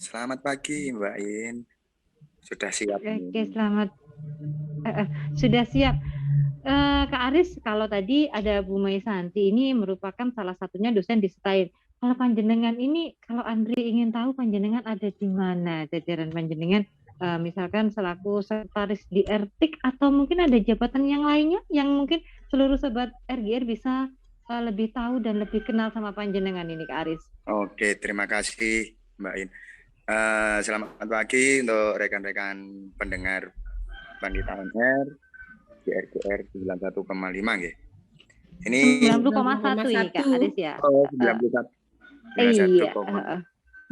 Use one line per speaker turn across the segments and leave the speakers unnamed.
Selamat pagi Mbak In. Sudah siap
Oke,
nih.
selamat. Sudah siap. Kak Aris, kalau tadi ada Bu Maisanti ini merupakan salah satunya dosen di STAIR. Kalau panjenengan ini, kalau Andri ingin tahu panjenengan ada di mana jajaran panjenengan, misalkan selaku sekretaris di RTIK atau mungkin ada jabatan yang lainnya yang mungkin seluruh sobat RGR bisa lebih tahu dan lebih kenal sama panjenengan ini Kak Aris.
Oke, terima kasih Mbak In. Selamat pagi untuk rekan-rekan pendengar Pandita On Air di RGR 91,5 ya. Ini
90,1 ini Kak Aris ya.
91,1.
Iya.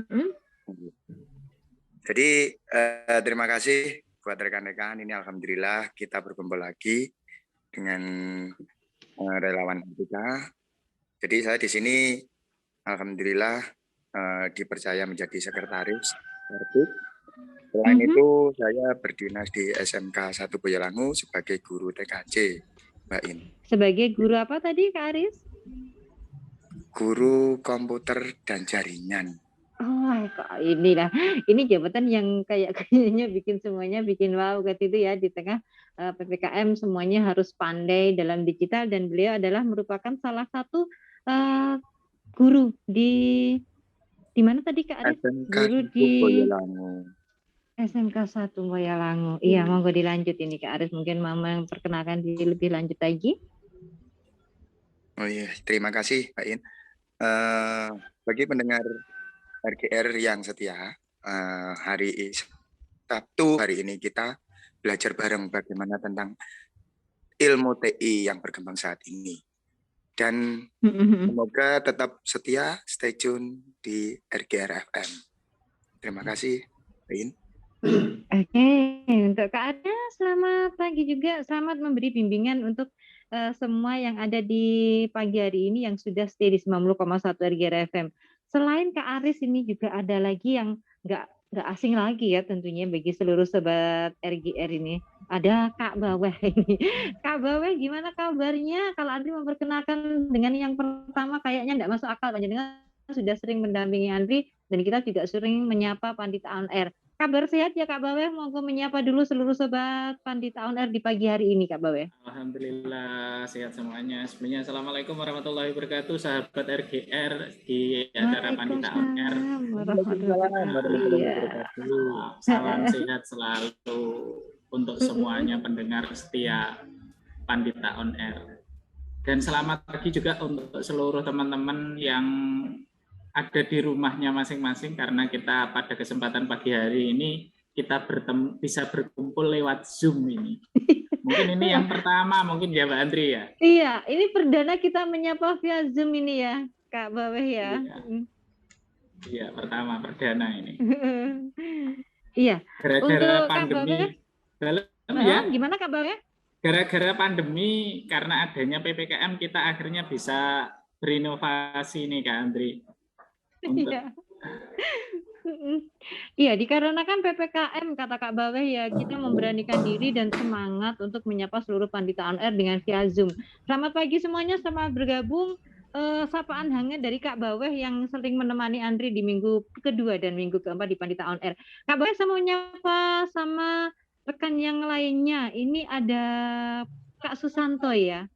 Hmm?
Jadi terima kasih buat rekan-rekan. Ini alhamdulillah kita berkumpul lagi dengan relawan kita. Jadi saya di sini alhamdulillah dipercaya menjadi sekretaris RTIK. Selain itu saya berdinas di SMK 1 Boyolangu sebagai guru TKJ, Mbak In.
Sebagai guru apa tadi Kak Aris?
Guru komputer dan jaringan.
Oh, kok ini jabatan yang kayaknya bikin semuanya bikin wow gitu itu ya, di tengah PPKM semuanya harus pandai dalam digital dan beliau adalah merupakan salah satu guru di mana tadi Kak Aris?
SMK
Guru
1
di
Boyolangu.
SMK 1 Boyolangu. Iya, monggo dilanjut ini Kak Aris, mungkin Mama yang perkenalkan diri lebih lanjut lagi.
Oh iya, terima kasih Mbak In. Bagi pendengar RGR yang setia, hari Sabtu hari ini kita belajar bareng bagaimana tentang ilmu TI yang berkembang saat ini. Dan semoga tetap setia, stay tune di RGR FM. Terima kasih, Rin.
Oke, untuk Kak Ada, selamat pagi juga. Selamat memberi bimbingan untuk semua yang ada di pagi hari ini yang sudah stay di 90,1 RGR FM. Selain Kak Aris ini juga ada lagi yang nggak asing lagi ya tentunya bagi seluruh sobat RGR ini. Ada Kak Baweh ini. Kak Baweh gimana kabarnya? Kalau Andri memperkenalkan dengan yang pertama kayaknya nggak masuk akal. Panjenengan sudah sering mendampingi Andri dan kita juga sering menyapa Pandita On Air. Kabar sehat ya Kak Baweh, monggo menyapa dulu seluruh sobat Pandita On Air di pagi hari ini Kak Baweh.
Alhamdulillah sehat semuanya. Sebenarnya Assalamualaikum warahmatullahi wabarakatuh sahabat RGR di acara Pandita On Air. Salam sehat selalu untuk semuanya pendengar setia Pandita On Air. Dan selamat pagi juga untuk seluruh teman-teman yang ada di rumahnya masing-masing karena kita pada kesempatan pagi hari ini kita bisa berkumpul lewat Zoom ini. Mungkin ini yang pertama mungkin ya Mbak Andri ya.
Iya, ini perdana kita menyapa via Zoom ini ya Kak Baweh ya.
Iya, pertama perdana ini.
Iya.
Gara-gara pandemi.
Ya, gimana Kak Baweh?
Gara-gara pandemi karena adanya PPKM kita akhirnya bisa berinovasi nih Kak Andri.
Iya. Iya, dikarenakan PPKM kata Kak Baweh ya, kita memberanikan diri dan semangat untuk menyapa seluruh Pandita On Air dengan via Zoom. Selamat pagi semuanya, selamat bergabung. Sapaan hangat dari Kak Baweh yang sering menemani Andri di minggu kedua dan minggu keempat di Pandita On Air. Kak Baweh saya mau nyapa sama rekan yang lainnya. Ini ada Kak Susanto ya.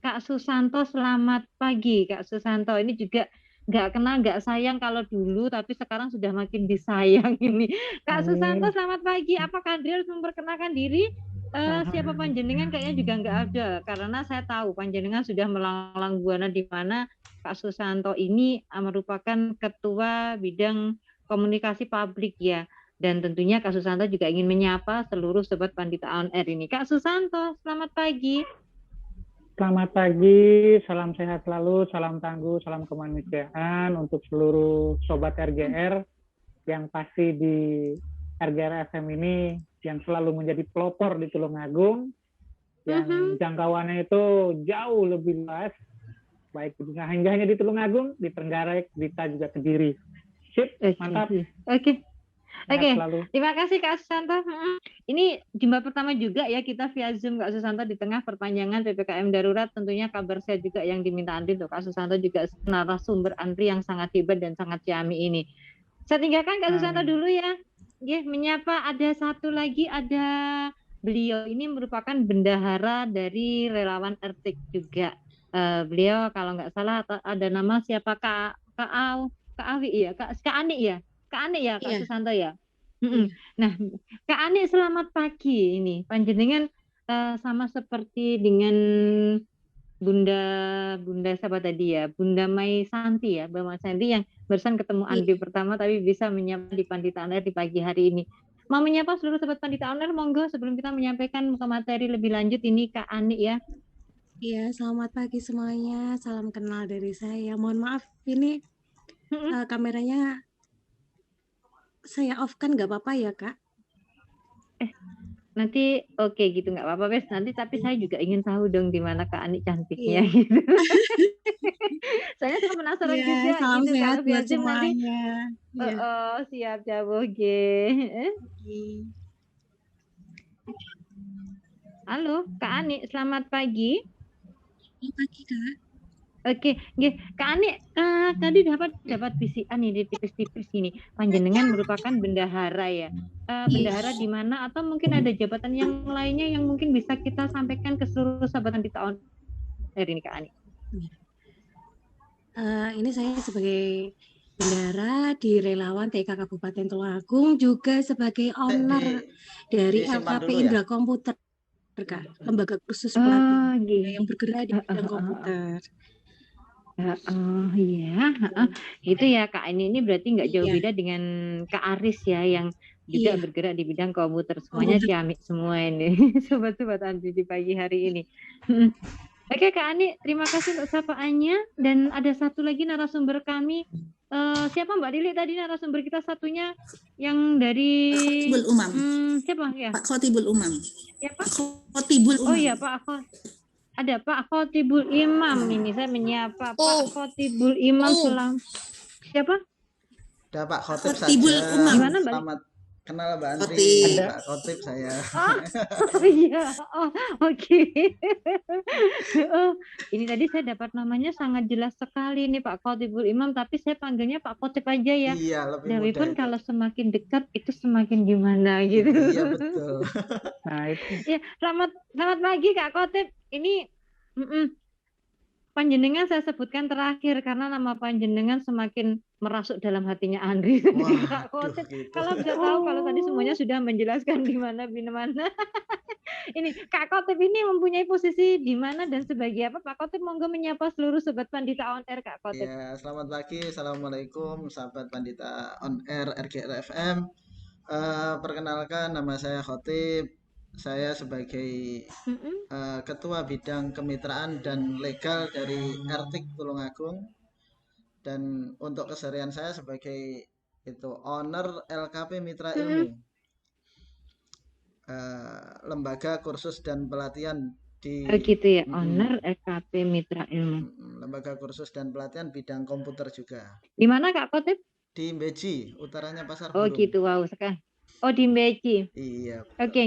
Kak Susanto, selamat pagi Kak Susanto. Ini juga nggak kenal, nggak sayang kalau dulu, tapi sekarang sudah makin disayang ini. Kak Susanto, selamat pagi. Apakah Andri harus memperkenalkan diri? Siapa panjenengan kayaknya juga nggak ada, karena saya tahu panjenengan sudah melanglang buana di mana Kak Susanto ini merupakan ketua bidang komunikasi publik ya. Dan tentunya Kak Susanto juga ingin menyapa seluruh sobat Pandita On Air ini. Kak Susanto, selamat pagi.
Selamat pagi, salam sehat selalu, salam tangguh, salam kemanusiaan untuk seluruh sobat RGR yang pasti di RGR FM ini yang selalu menjadi pelopor di Tulungagung, yang jangkauannya itu jauh lebih luas, baik hingga hanya di Tulungagung, di Trenggalek, Blitar juga Kediri. Sip, mantap.
Oke. Terima kasih Kak Susanto. Ini jumpa pertama juga ya kita via Zoom Kak Susanto di tengah perpanjangan PPKM darurat. Tentunya kabar sehat juga yang diminta Andri tuh. Kak Susanto juga narasumber Andri yang sangat hebat dan sangat ciamik ini. Saya tinggalkan Kak Susanto dulu ya. Nggih, menyapa ada satu lagi, ada beliau ini merupakan bendahara dari relawan Ertik juga. Beliau kalau nggak salah ada nama siapa Kak Awi ya, Kak Anik ya, Kak Anik ya, Kak Susanto ya. Nah, Kak Anik selamat pagi ini. Panjenengan sama seperti dengan Bunda siapa tadi ya, Bunda Mai Santi ya, Mbak Mai Santi yang barusan ketemu Andri pertama tapi bisa menyapa di Pandita On Air di pagi hari ini. Mau menyapa seluruh sobat Pandita On Air, monggo sebelum kita menyampaikan ke materi lebih lanjut ini Kak Anik ya.
Iya, selamat pagi semuanya. Salam kenal dari saya. Mohon maaf, ini kameranya saya off kan nggak apa-apa ya, Kak?
Nanti oke gitu nggak apa-apa wes nanti, tapi saya juga ingin tahu dong di mana Kak Anik cantiknya gitu. Saya sangat penasaran juga
salam
gitu
sehat
kalau
buat
Zoom nanti.
semuanya.
Siap jauh ge. Halo Kak Anik, selamat pagi.
Selamat pagi, Kak.
Oke, nggih. Kak Anik, tadi dapat bisikan ini tipis-tipis ini. Panjenengan merupakan bendahara ya. Bendahara di mana atau mungkin ada jabatan yang lainnya yang mungkin bisa kita sampaikan ke seluruh sahabat Pandita On Air ini Kak Anik.
Ini saya sebagai bendahara di relawan TK Kabupaten Tulungagung, juga sebagai owner dari LKP Indra Komputer, Kak, lembaga khusus pelatihan yang bergerak di bidang komputer.
Itu ya Kak, ini berarti nggak jauh beda dengan Kak Aris ya yang juga bergerak di bidang komputer. Semuanya ciamik semua ini sobat-sobat Andri di pagi hari ini. Oke Kak Ani, terima kasih untuk sapaannya. Dan ada satu lagi narasumber kami, siapa Mbak Lili tadi narasumber kita satunya yang dari
Khotibul Umam.
Siapa ya?
Pak Khotibul Umam.
Ya Pak
Khotibul Umam.
Oh iya Pak ada Pak Khotibul Imam ini, saya menyapa Pak Khotibul Imam siapa?
Ada Pak Khotib
Khotibul
saja.
Umam.
Gimana Mbak?
Selamat kenal Mbak Andri. Pak Khotib saya.
Iya. Oke. Ini tadi saya dapat namanya sangat jelas sekali nih Pak Khotibul Imam, tapi saya panggilnya Pak Khotib aja ya.
Iya, lebih
Tapi
mudah.
pun kalau semakin dekat itu semakin gimana gitu.
Iya betul.
Nah, itu.
Ya, selamat pagi Kak Khotib. Ini panjenengan saya sebutkan terakhir karena nama panjenengan semakin merasuk dalam hatinya Andri. Kak Khotib,
gitu.
kalau bisa tahu kalau tadi semuanya sudah menjelaskan di mana. Ini Kak Khotib ini mempunyai posisi di mana dan sebagai apa? Pak Khotib monggo menyapa seluruh sobat Pandita On Air Kak Khotib.
Ya, selamat pagi. Assalamualaikum sahabat Pandita On Air RGR FM. Perkenalkan nama saya Khotib. Saya sebagai ketua bidang kemitraan dan legal dari Ertik Tulungagung, dan untuk keseharian saya sebagai owner LKP Mitra Ilmu, lembaga kursus dan pelatihan di
gitu ya, owner LKP Mitra Ilmu,
lembaga kursus dan pelatihan bidang komputer juga.
Di mana Kak Khotib?
Di Beji, utaranya Pasar
Burung. Oh gitu, wow sekali. Oh di Beji.
Iya.
Oke.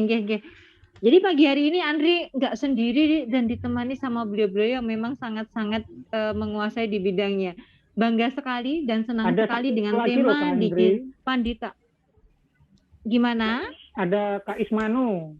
Jadi pagi hari ini Andri nggak sendiri dan ditemani sama beliau-beliau yang memang sangat-sangat menguasai di bidangnya. Bangga sekali dan senang sekali dengan tema di Pandita. Gimana?
Ada Kak Ismanu.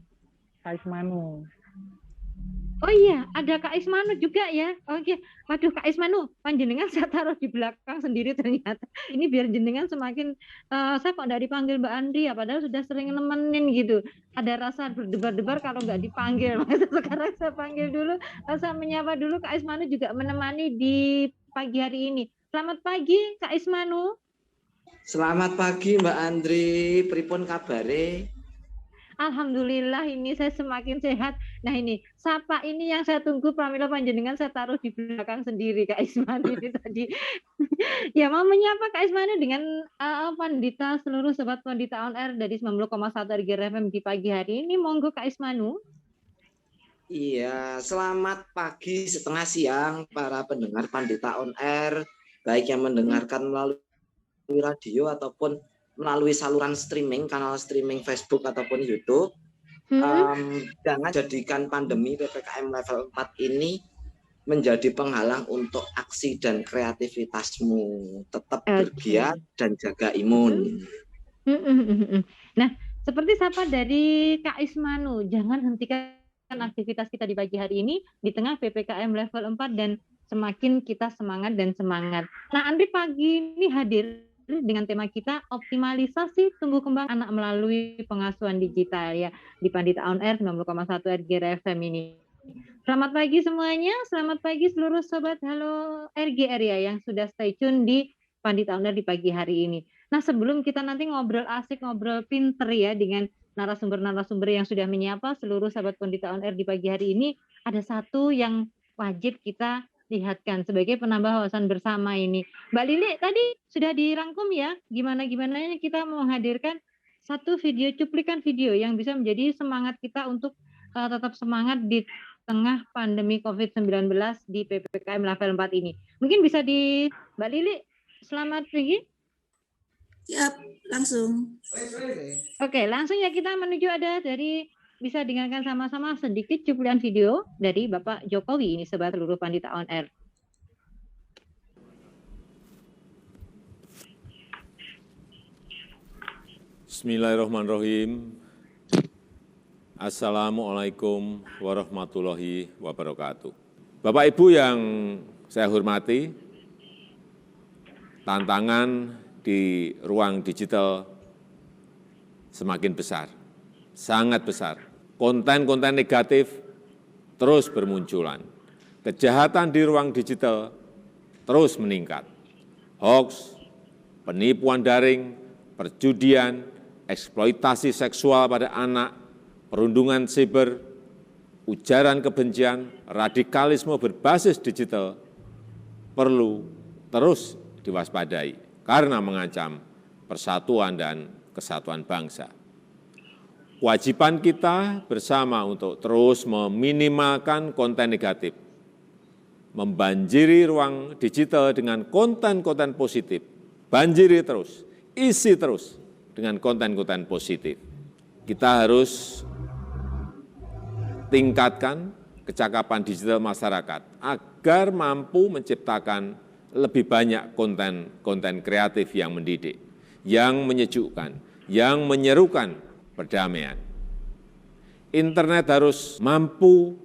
Oh iya, ada Kak Ismanu juga ya. Oke, waduh Kak Ismanu, panjenengan saya taruh di belakang sendiri ternyata. Ini biar jenengan semakin, saya kok nggak dipanggil Mbak Andri ya, padahal sudah sering nemenin gitu. Ada rasa berdebar-debar kalau nggak dipanggil. Sekarang saya panggil dulu, saya menyapa dulu Kak Ismanu juga menemani di pagi hari ini. Selamat pagi Kak Ismanu.
Selamat pagi Mbak Andri, pripun kabare?
Alhamdulillah ini saya semakin sehat. Nah ini sapa ini yang saya tunggu pramila panjenengan saya taruh di belakang sendiri Kak Ismanu ini tadi. Ya mau menyapa Kak Ismanu dengan Pandita seluruh sobat Pandita On Air dari 90,1 RGR FM di pagi hari ini. Monggo Kak Ismanu.
Iya, selamat pagi setengah siang para pendengar Pandita On Air, baik yang mendengarkan melalui radio ataupun melalui saluran streaming, kanal streaming Facebook ataupun YouTube. Jangan jadikan pandemi PPKM level 4 ini menjadi penghalang untuk aksi dan kreativitasmu. Tetap bergiat dan jaga imun.
Nah, seperti sapa dari Kak Ismanu, jangan hentikan aktivitas kita di pagi hari ini di tengah PPKM level 4 dan semakin kita semangat dan semangat. Nah, Andri pagi ini hadir dengan tema kita optimalisasi tumbuh kembang anak melalui pengasuhan digital ya di Pandita On Air 90,1 RGR FM ini. Selamat pagi semuanya, selamat pagi seluruh sobat Halo RGR ya yang sudah stay tune di Pandita On Air di pagi hari ini. Nah, sebelum kita nanti ngobrol asik, ngobrol pinter ya dengan narasumber-narasumber yang sudah menyapa seluruh sahabat Pandita On Air di pagi hari ini, ada satu yang wajib kita lihatkan sebagai penambah wawasan bersama ini. Mbak Lili tadi sudah dirangkum ya, gimana kita menghadirkan satu video, cuplikan video yang bisa menjadi semangat kita untuk tetap semangat di tengah pandemi COVID-19 di PPKM level 4 ini. Mungkin bisa di Mbak Lili, selamat pagi.
Siap, langsung.
Oke, langsung ya kita menuju ada dari bisa dengarkan sama-sama sedikit cuplikan video dari Bapak Jokowi ini sobat seluruh Pandita On Air.
Bismillahirrahmanirrahim. Assalamualaikum warahmatullahi wabarakatuh. Bapak Ibu yang saya hormati, tantangan di ruang digital semakin besar, sangat besar. Konten-konten negatif terus bermunculan. Kejahatan di ruang digital terus meningkat. Hoax, penipuan daring, perjudian, eksploitasi seksual pada anak, perundungan siber, ujaran kebencian, radikalisme berbasis digital perlu terus diwaspadai karena mengancam persatuan dan kesatuan bangsa. Kewajiban kita bersama untuk terus meminimalkan konten negatif, membanjiri ruang digital dengan konten-konten positif, banjiri terus, isi terus dengan konten-konten positif. Kita harus tingkatkan kecakapan digital masyarakat agar mampu menciptakan lebih banyak konten kreatif yang mendidik, yang menyejukkan, yang menyerukan perdamaian. Internet harus mampu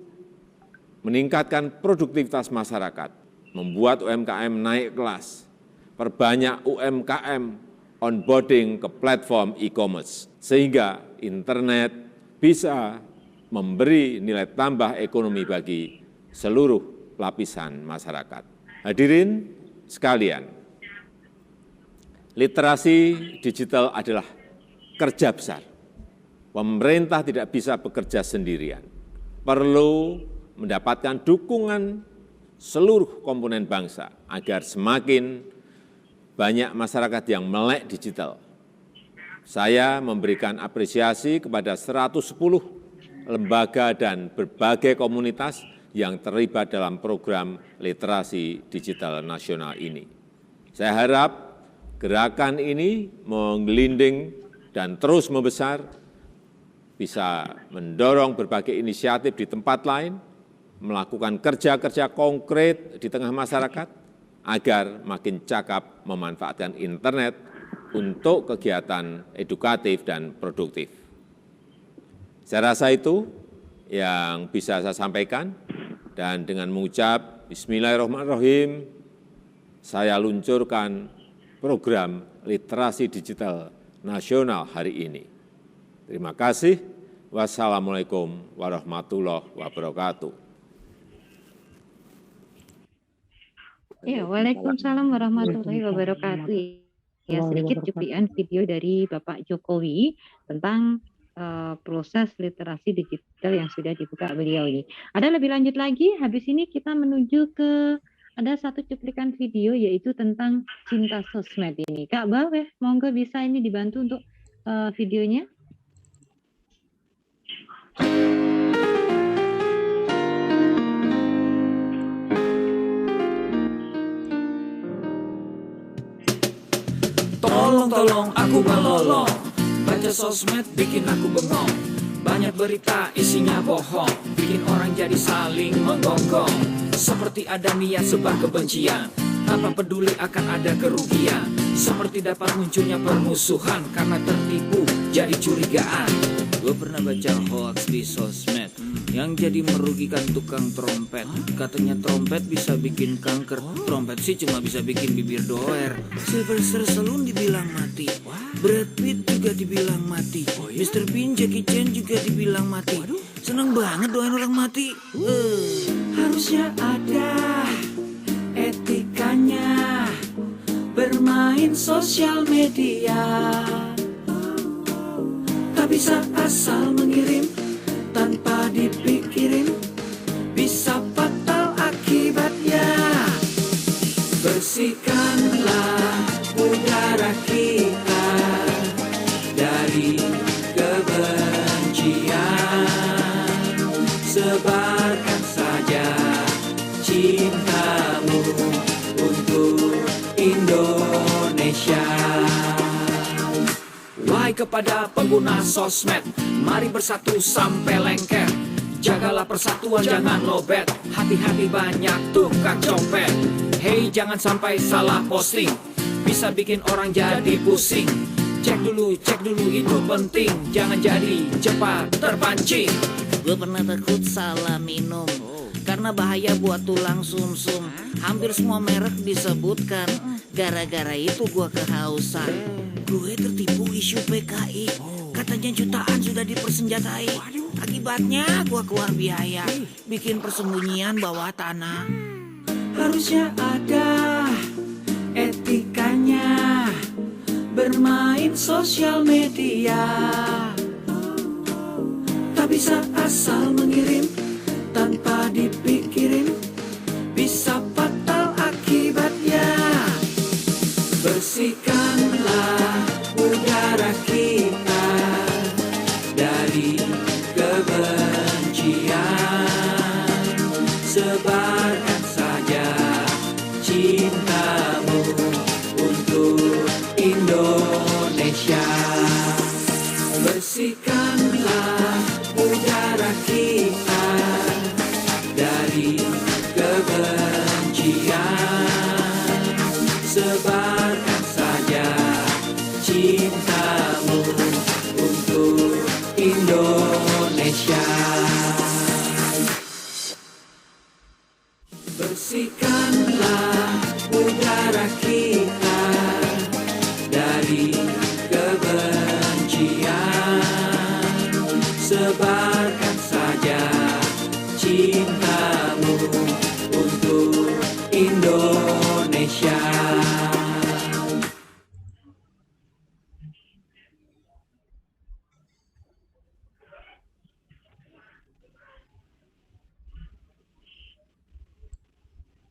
meningkatkan produktivitas masyarakat, membuat UMKM naik kelas, perbanyak UMKM onboarding ke platform e-commerce, sehingga internet bisa memberi nilai tambah ekonomi bagi seluruh lapisan masyarakat. Hadirin sekalian, literasi digital adalah kerja besar. Pemerintah tidak bisa bekerja sendirian. Perlu mendapatkan dukungan seluruh komponen bangsa agar semakin banyak masyarakat yang melek digital. Saya memberikan apresiasi kepada 110 lembaga dan berbagai komunitas yang terlibat dalam program literasi digital nasional ini. Saya harap gerakan ini menggelinding dan terus membesar, bisa mendorong berbagai inisiatif di tempat lain, melakukan kerja-kerja konkret di tengah masyarakat, agar makin cakap memanfaatkan internet untuk kegiatan edukatif dan produktif. Saya rasa itu yang bisa saya sampaikan, dan dengan mengucap Bismillahirrahmanirrahim, saya luncurkan program literasi digital nasional hari ini. Terima kasih. Wassalamualaikum warahmatullahi wabarakatuh.
Ya, waalaikumsalam warahmatullahi wabarakatuh. Ya, sedikit cuplikan video dari Bapak Jokowi tentang proses literasi digital yang sudah dibuka beliau ini. Ada lebih lanjut lagi, habis ini kita menuju ke ada satu cuplikan video yaitu tentang cinta sosmed ini. Kak Baweh, monggo bisa ini dibantu untuk videonya.
Tolong aku melolong, baca sosmed bikin aku bengong. Banyak berita isinya bohong, bikin orang jadi saling menggonggong. Seperti ada niat sebar kebencian, tanpa peduli akan ada kerugian. Seperti dapat munculnya permusuhan karena tertipu jadi curigaan. Gue pernah baca hoax di sosmed yang jadi merugikan tukang trompet. Katanya trompet bisa bikin kanker, trompet sih cuma bisa bikin bibir doer. Sylvester Stallone dibilang mati, Brad Pitt juga dibilang mati, Mr. Bean, Jackie Chan juga dibilang mati. Seneng banget doain orang mati. Harusnya ada etikanya bermain sosial media. Tak bisa asal mengirim tanpa dipikirin, bisa fatal akibatnya. Bersihkanlah udara kita dari kebencian, sebarkan saja cintamu untuk Indonesia. Wahai kepada pengguna sosmed, mari bersatu sampai lengket. Jagalah persatuan, jangan lobet. Hati-hati banyak tukang copet. Hey, jangan sampai salah posting, bisa bikin orang jadi pusing. Cek dulu itu penting, jangan jadi cepat terpancing.
Gue pernah takut salah minum, karena bahaya buat tulang sumsum. Hampir semua merek disebutkan, gara-gara itu gue kehausan. Gue tertipu isu PKI, katanya jutaan sudah dipersenjatai. Akibatnya gue keluar biaya, bikin persembunyian bawah tanah.
Harusnya ada etikanya bermain sosial media. Tak bisa asal mengirim tanpa dipikirin, bisa fatal akibatnya. Bersihkanlah udara kita dari kebencian, sebarkan saja cintamu untuk Indonesia. Bersihkanlah udara kita dari kebencian, sebarkan saja cintamu untuk Indonesia. Bersihkanlah udara kita dari kebencian, sebarkan saja cintamu untuk Indonesia.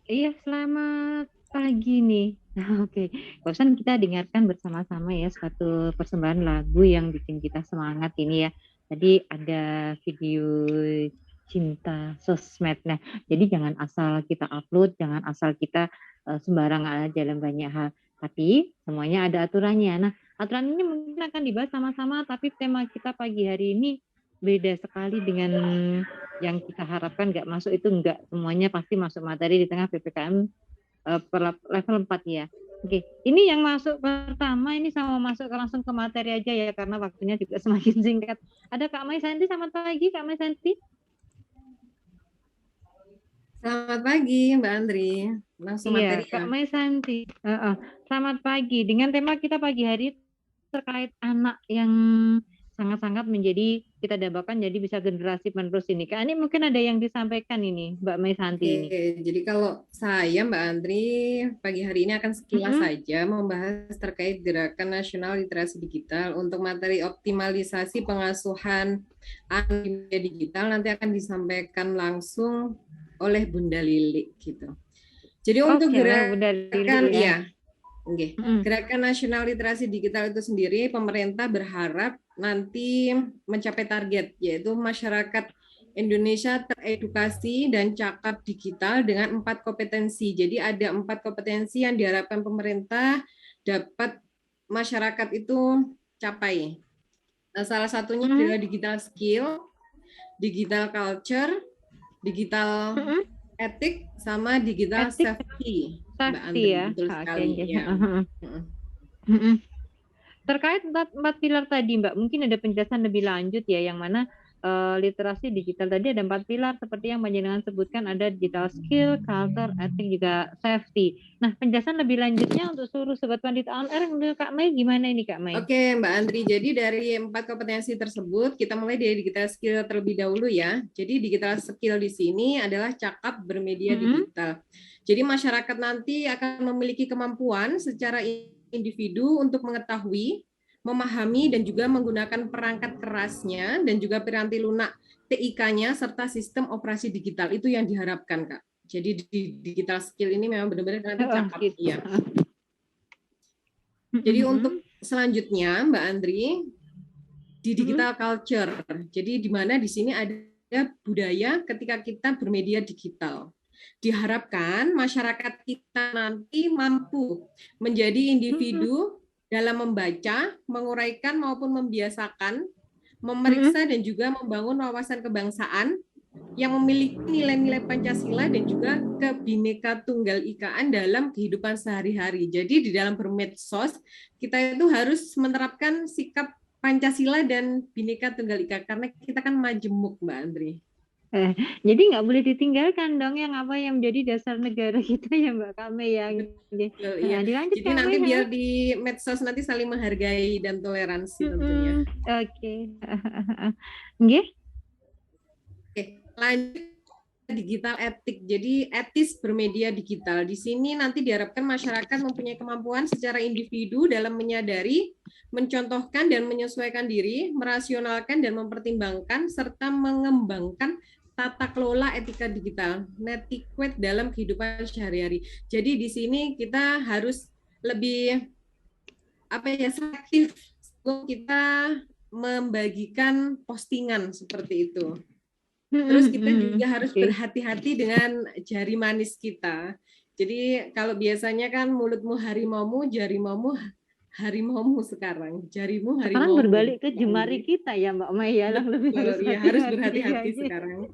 Iya, selamat pagi nih. Oke, barusan kita dengarkan bersama-sama ya suatu persembahan lagu yang bikin kita semangat ini ya. Tadi ada video cinta sosmed. Nah, jadi jangan asal kita upload, jangan asal kita sembarangan aja dalam banyak hal. Tapi semuanya ada aturannya. Nah, aturan ini mungkin akan dibahas sama-sama, tapi tema kita pagi hari ini beda sekali dengan yang kita harapkan. Nggak masuk itu nggak semuanya pasti masuk materi di tengah PPKM level 4 ya. Oke, ini yang masuk pertama ini sama masuk langsung ke materi aja ya karena waktunya juga semakin singkat. Ada Kak Mai Santi, selamat pagi Kak Mai Santi.
Selamat pagi Mbak Andri. Langsung
Iya,
materi
Kak
ya.
Mai Santi. Selamat pagi. Dengan tema kita pagi hari terkait anak yang sangat-sangat menjadi kita dambakan jadi bisa generasi penerus ini. Kak, ini mungkin ada yang disampaikan ini Mbak Mai Santi ini.
Oke, jadi kalau saya Mbak Andri pagi hari ini akan sekilas saja membahas terkait Gerakan Nasional Literasi Digital untuk materi optimalisasi pengasuhan anak di media digital nanti akan disampaikan langsung oleh Bunda Lili gitu. Jadi untuk gerakan Gerakan Nasional Literasi Digital itu sendiri pemerintah berharap nanti mencapai target yaitu masyarakat Indonesia teredukasi dan cakap digital dengan 4 kompetensi. Jadi ada 4 kompetensi yang diharapkan pemerintah dapat masyarakat itu capai. Salah satunya adalah digital skill, digital culture, digital etik, sama digital safety. Mbak Andri,
ya.
betul sekali. Ya.
Terkait empat pilar tadi, Mbak, mungkin ada penjelasan lebih lanjut ya, yang mana literasi digital tadi ada 4 pilar seperti yang Panjenengan sebutkan, ada digital skill, culture, etik, juga safety. Nah, penjelasan lebih lanjutnya untuk seluruh sobat Pandita On Air menurut Kak Mei gimana ini, Kak Mei?
Oke, Mbak Andri. Jadi dari 4 kompetensi tersebut, kita mulai dari digital skill terlebih dahulu ya. Jadi digital skill di sini adalah cakap bermedia digital. Jadi masyarakat nanti akan memiliki kemampuan secara individu untuk mengetahui, memahami, dan juga menggunakan perangkat kerasnya dan juga piranti lunak TIK-nya serta sistem operasi digital. Itu yang diharapkan, Kak. Jadi di digital skill ini memang benar-benar nanti cakap. Iya. Jadi untuk selanjutnya, Mbak Andri, di digital culture. Jadi di mana di sini ada budaya ketika kita bermedia digital. Diharapkan masyarakat kita nanti mampu menjadi individu dalam membaca, menguraikan maupun membiasakan, memeriksa dan juga membangun wawasan kebangsaan yang memiliki nilai-nilai Pancasila dan juga Kebhinneka Tunggal Ikaan dalam kehidupan sehari-hari. Jadi di dalam bermedsos kita itu harus menerapkan sikap Pancasila dan Bhinneka Tunggal Ika karena kita kan majemuk, Mbak Andri.
Jadi nggak boleh ditinggalkan dong yang apa yang menjadi dasar negara kita ya Mbak Kame yang
iya. Jadi nanti biar di medsos nanti saling menghargai dan toleransi tentunya.
Oke. Nggih.
Oke, lanjut digital etik. Jadi etis bermedia digital. Di sini nanti diharapkan masyarakat mempunyai kemampuan secara individu dalam menyadari, mencontohkan dan menyesuaikan diri, merasionalkan dan mempertimbangkan serta mengembangkan tata kelola etika digital, netiquette dalam kehidupan sehari-hari. Jadi di sini kita harus lebih selektif kita membagikan postingan seperti itu. Terus kita juga harus berhati-hati dengan jari manis kita. Jadi kalau biasanya kan mulutmu harimaumu, jarimaumu harimaumu sekarang. Jarimu harimaumu.
Sekarang berbalik ke jemari kita ya Mbak Maya. Lebih
harus berhati-hati sekarang.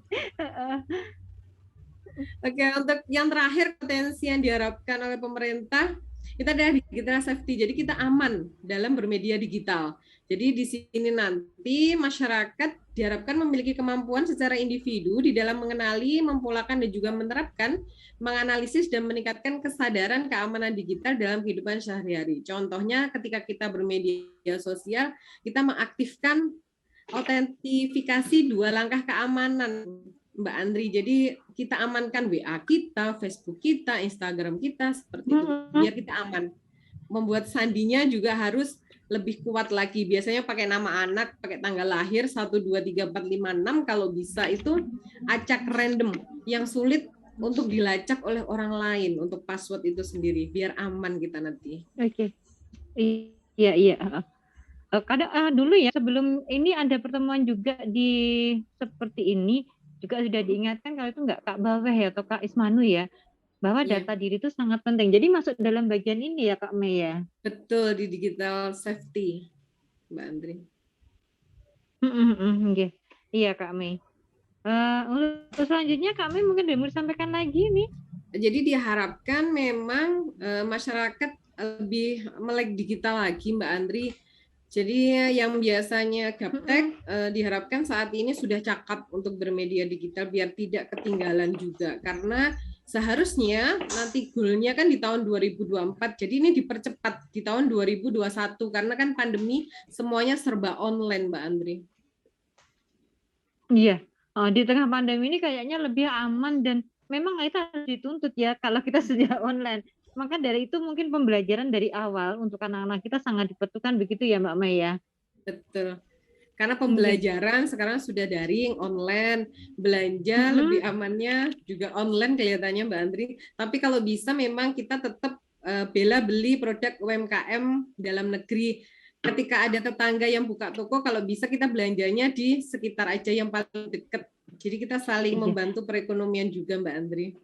Oke, untuk yang terakhir potensi yang diharapkan oleh pemerintah itu adalah digital safety. Jadi kita aman dalam bermedia digital. Jadi di sini nanti masyarakat diharapkan memiliki kemampuan secara individu di dalam mengenali, mempolakan dan juga menerapkan, menganalisis dan meningkatkan kesadaran keamanan digital dalam kehidupan sehari-hari. Contohnya ketika kita bermedia sosial, kita mengaktifkan autentifikasi 2 langkah keamanan, Mbak Andri. Jadi kita amankan WA kita, Facebook kita, Instagram kita, seperti itu, biar kita aman. Membuat sandinya juga harus lebih kuat lagi. Biasanya pakai nama anak, pakai tanggal lahir 1, 2, 3, 4, 5, 6. Kalau bisa itu acak random yang sulit untuk dilacak oleh orang lain untuk password itu sendiri, biar aman kita nanti.
Oke. Iya. Kadang dulu ya sebelum ini ada pertemuan juga di seperti ini juga sudah diingatkan kalau itu nggak Kak Baweh ya atau Kak Ismanu ya, bahwa data diri itu sangat penting. Jadi masuk dalam bagian ini ya Kak Mei ya.
Betul, di digital safety, Mbak Andri.
Iya Kak Mei. Selanjutnya Kak Mei mungkin mau sampaikan lagi nih.
Jadi diharapkan memang masyarakat lebih melek digital lagi, Mbak Andri. Jadi yang biasanya gaptek diharapkan saat ini sudah cakap untuk bermedia digital biar tidak ketinggalan juga. Karena seharusnya nanti goalnya kan di tahun 2024, jadi ini dipercepat di tahun 2021 karena kan pandemi semuanya serba online, Mbak Andri.
Iya, di tengah pandemi ini kayaknya lebih aman dan memang itu harus dituntut ya kalau kita sudah online. Maka dari itu mungkin pembelajaran dari awal untuk anak-anak kita sangat diperlukan begitu ya Mbak Mei ya.
Betul. Karena pembelajaran sekarang sudah daring, online, belanja lebih amannya juga online kelihatannya Mbak Andri. Tapi kalau bisa memang kita tetap bela beli produk UMKM dalam negeri. Ketika ada tetangga yang buka toko, kalau bisa kita belanjanya di sekitar aja yang paling dekat. Jadi kita saling membantu perekonomian juga Mbak Andri.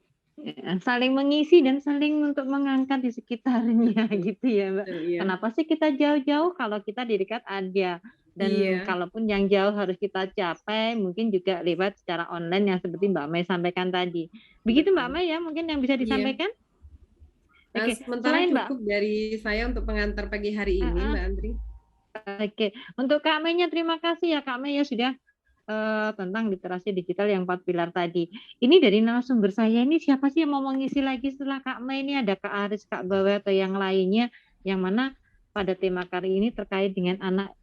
Saling mengisi dan saling untuk mengangkat di sekitarnya gitu ya Mbak.
Iya.
Kenapa sih kita jauh-jauh kalau kita di dekat ada Dan kalaupun yang jauh harus kita capai, mungkin juga lewat secara online yang seperti Mbak Mai sampaikan tadi. Begitu Mbak Mai ya, mungkin yang bisa disampaikan.
Oke, sementara cukup dari saya untuk pengantar pagi hari ini, Mbak Andri.
Oke, untuk Kak Mei-nya terima kasih ya Kak Mei ya sudah tentang literasi digital yang 4 pilar tadi. Ini dari narasumber saya ini siapa sih yang mau mengisi lagi setelah Kak Mei ini? Ada Kak Aris, Kak Bawe atau yang lainnya yang mana pada tema kali ini terkait dengan anak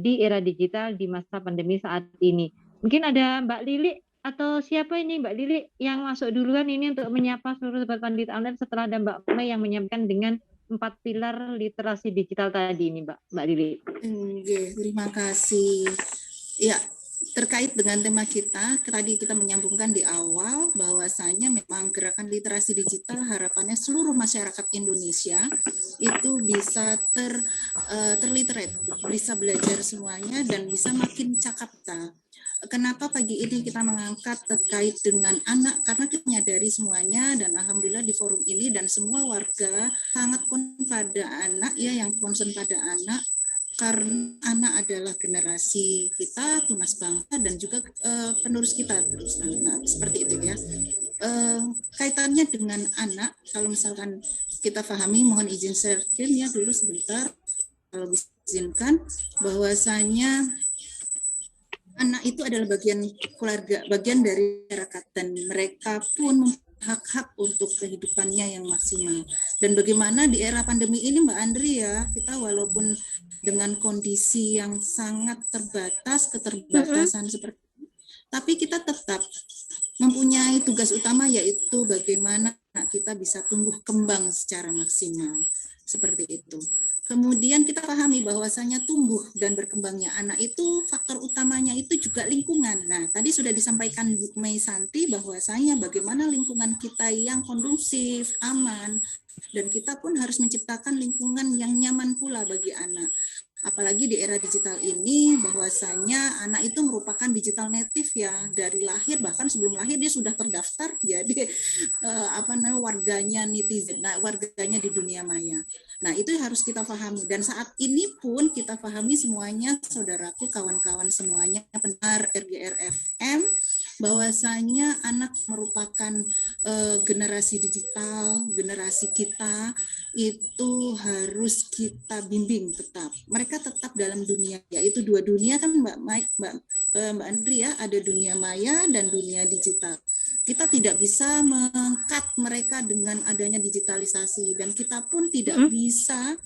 di era digital di masa pandemi saat ini. Mungkin ada Mbak Lili atau siapa ini Mbak Lili yang masuk duluan ini untuk menyapa seluruh sobat Pandita Online setelah ada Mbak Mei yang menyampaikan dengan 4 pilar literasi digital tadi ini Mbak Lili.
Terima kasih. Ya, terkait dengan tema kita, tadi kita menyambungkan di awal bahwasanya memang gerakan literasi digital harapannya seluruh masyarakat Indonesia itu bisa terliterate, bisa belajar semuanya dan bisa makin cakap. Kenapa pagi ini kita mengangkat terkait dengan anak? Karena kita menyadari semuanya dan alhamdulillah di forum ini dan semua warga sangat concern pada anak ya, yang concern pada anak. Karena anak adalah generasi kita, tunas bangsa dan juga penerus kita terus seperti itu ya. Kaitannya dengan anak, kalau misalkan kita pahami, mohon izin share screen ya dulu sebentar, kalau bisa izinkan, bahwasanya anak itu adalah bagian keluarga, bagian dari masyarakat dan mereka pun hak-hak untuk kehidupannya yang maksimal. Dan bagaimana di era pandemi ini Mbak Andri ya, kita walaupun dengan kondisi yang sangat terbatas, keterbatasan seperti ini, tapi kita tetap mempunyai tugas utama yaitu bagaimana kita bisa tumbuh kembang secara maksimal. Seperti itu. Kemudian kita pahami bahwasanya tumbuh dan berkembangnya anak itu faktor utamanya itu juga lingkungan. Nah, tadi sudah disampaikan Bu Mei Santi bahwasanya bagaimana lingkungan kita yang kondusif, aman, dan kita pun harus menciptakan lingkungan yang nyaman pula bagi anak. Apalagi di era digital ini bahwasanya anak itu merupakan digital native ya, dari lahir bahkan sebelum lahir dia sudah terdaftar jadi warganya netizen, warganya di dunia maya. Nah, itu harus kita pahami dan saat ini pun kita pahami semuanya saudaraku, kawan-kawan semuanya pendengar RGR FM bahwasanya anak merupakan generasi digital, generasi kita itu harus kita bimbing tetap. Mereka tetap dalam dunia, yaitu dua dunia kan Mbak Andri ya, ada dunia maya dan dunia digital. Kita tidak bisa meng-cut mereka dengan adanya digitalisasi dan kita pun tidak bisa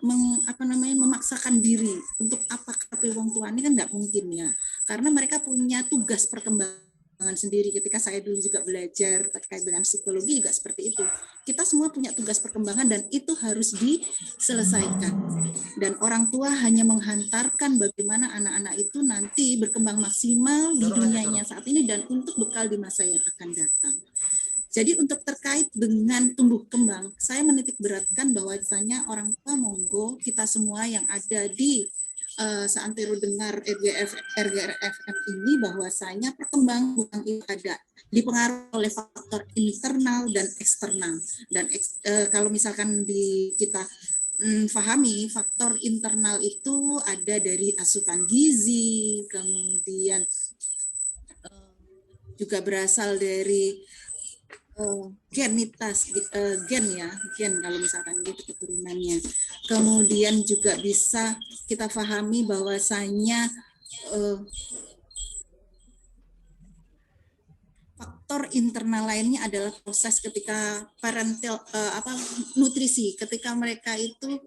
memaksakan diri untuk apa wong tua ini kan nggak mungkin ya, karena mereka punya tugas perkembangan sendiri. Ketika saya dulu juga belajar terkait dengan psikologi juga seperti itu, kita semua punya tugas perkembangan dan itu harus diselesaikan dan orang tua hanya menghantarkan bagaimana anak-anak itu nanti berkembang maksimal di dunianya saat ini dan untuk bekal di masa yang akan datang. Jadi untuk terkait dengan tumbuh kembang, saya menitik beratkan bahwasanya orang tua monggo kita semua yang ada di seantero dengar RGR FM ini bahwasanya perkembangan itu ada dipengaruhi oleh faktor internal dan eksternal. Dan kalau misalkan kita pahami faktor internal itu ada dari asupan gizi, kemudian juga berasal dari genitas gen kalau misalkan gitu keturunannya. Kemudian juga bisa kita pahami bahwasanya faktor internal lainnya adalah proses ketika parental nutrisi ketika mereka itu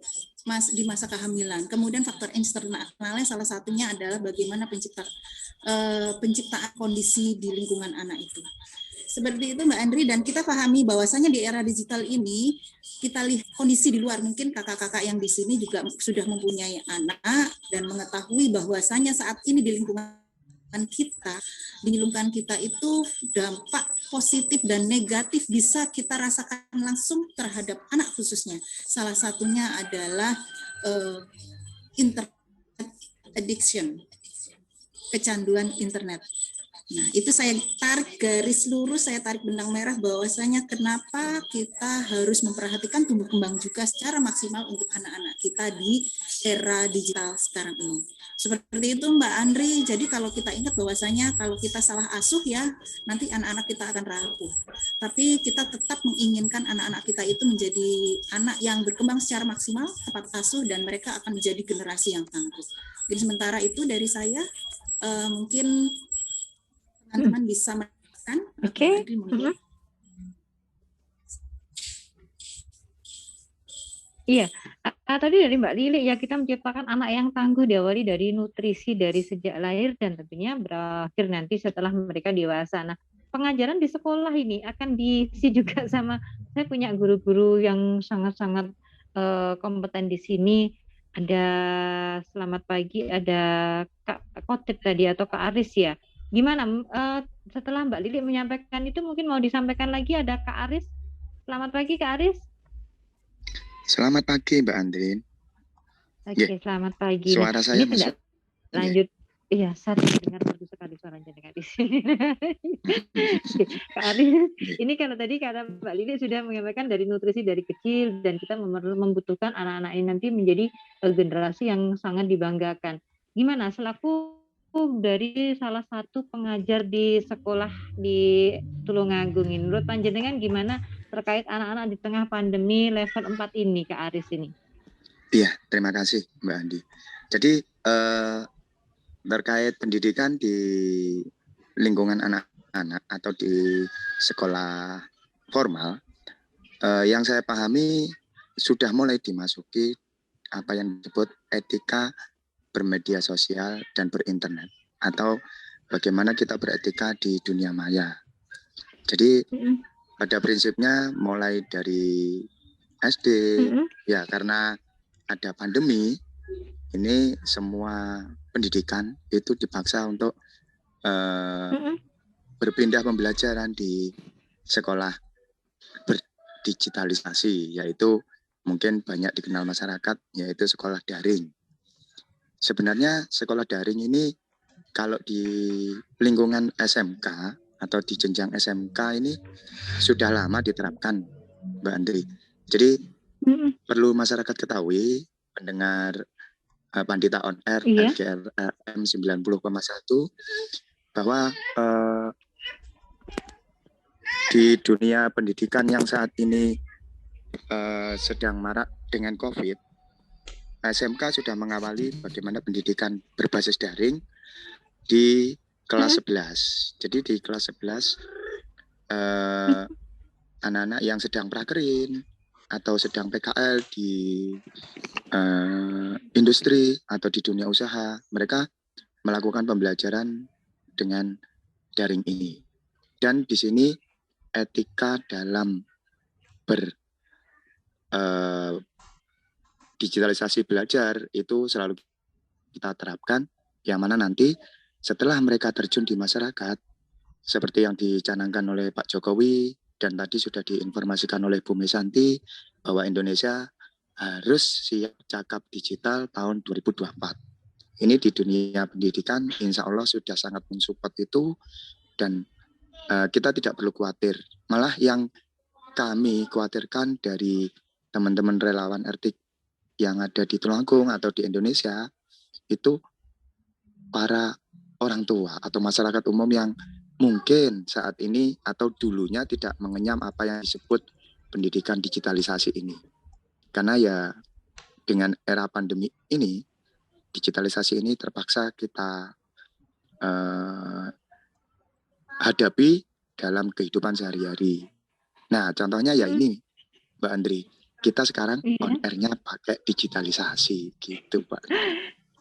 di masa kehamilan. Kemudian faktor eksternalnya salah satunya adalah bagaimana penciptaan kondisi di lingkungan anak itu. Seperti itu Mbak Andri, dan kita pahami bahwasanya di era digital ini kita lihat kondisi di luar, mungkin kakak-kakak yang di sini juga sudah mempunyai anak dan mengetahui bahwasanya saat ini di lingkungan kita itu dampak positif dan negatif bisa kita rasakan langsung terhadap anak khususnya. Salah satunya adalah internet addiction, kecanduan internet. Nah, itu saya tarik garis lurus, saya tarik benang merah bahwasanya kenapa kita harus memperhatikan tumbuh kembang juga secara maksimal untuk anak-anak kita di era digital sekarang ini. Seperti itu Mbak Andri, jadi kalau kita ingat bahwasanya kalau kita salah asuh ya, nanti anak-anak kita akan rapuh. Tapi kita tetap menginginkan anak-anak kita itu menjadi anak yang berkembang secara maksimal, tepat asuh, dan mereka akan menjadi generasi yang tangguh. Jadi sementara itu dari saya, mungkin teman-teman bisa melakukan.
Oke. Iya, tadi dari Mbak Lili ya, kita menciptakan anak yang tangguh diawali dari nutrisi dari sejak lahir dan tentunya berakhir nanti setelah mereka dewasa. Nah, pengajaran di sekolah ini akan diisi juga sama, saya punya guru-guru yang sangat-sangat kompeten di sini. Ada selamat pagi, ada Kak Khotib tadi atau Kak Aris ya. Gimana setelah Mbak Lili menyampaikan itu, mungkin mau disampaikan lagi, ada Kak Aris. Selamat pagi Kak Aris.
Selamat pagi Mbak Andrin.
Oke, selamat pagi.
Suara saya
ini tidak lanjut. Iya, saya dengar bagus sekali suaranya dengar di sini. Kak Aris, ini kalau tadi kata Mbak Lili sudah menyampaikan dari nutrisi dari kecil dan kita membutuhkan anak-anak ini nanti menjadi generasi yang sangat dibanggakan. Gimana selaku dari salah satu pengajar di sekolah di Tulungagung ini, menurut panjenengan gimana terkait anak-anak di tengah pandemi level 4 ini, Kak Aris ini?
Iya, terima kasih Mbak Andi. Jadi terkait pendidikan di lingkungan anak-anak atau di sekolah formal, yang saya pahami sudah mulai dimasuki apa yang disebut etika bermedia sosial dan berinternet, atau bagaimana kita beretika di dunia maya. Jadi pada prinsipnya mulai dari SD, ya karena ada pandemi, ini semua pendidikan itu dipaksa untuk berpindah pembelajaran di sekolah berdigitalisasi, yaitu mungkin banyak dikenal masyarakat, yaitu sekolah daring. Sebenarnya sekolah daring ini kalau di lingkungan SMK atau di jenjang SMK ini sudah lama diterapkan, Mbak Andri. Jadi perlu masyarakat ketahui, pendengar Pandita On Air, RGR FM 90,1, bahwa di dunia pendidikan yang saat ini sedang marak dengan COVID, SMK sudah mengawali bagaimana pendidikan berbasis daring di kelas 11. Jadi di kelas 11 anak-anak yang sedang prakerin atau sedang PKL di industri atau di dunia usaha, mereka melakukan pembelajaran dengan daring ini. Dan di sini etika dalam digitalisasi belajar itu selalu kita terapkan, yang mana nanti setelah mereka terjun di masyarakat, seperti yang dicanangkan oleh Pak Jokowi dan tadi sudah diinformasikan oleh Bu Mesanti, bahwa Indonesia harus siap cakap digital tahun 2024. Ini di dunia pendidikan insya Allah sudah sangat mensupport itu, dan kita tidak perlu khawatir. Malah yang kami khawatirkan dari teman-teman relawan RT yang ada di Tulungagung atau di Indonesia, itu para orang tua atau masyarakat umum yang mungkin saat ini atau dulunya tidak mengenyam apa yang disebut pendidikan digitalisasi ini. Karena ya dengan era pandemi ini, digitalisasi ini terpaksa kita hadapi dalam kehidupan sehari-hari. Nah, contohnya ya ini, Mbak Andri, kita sekarang on air-nya pakai digitalisasi gitu, Pak.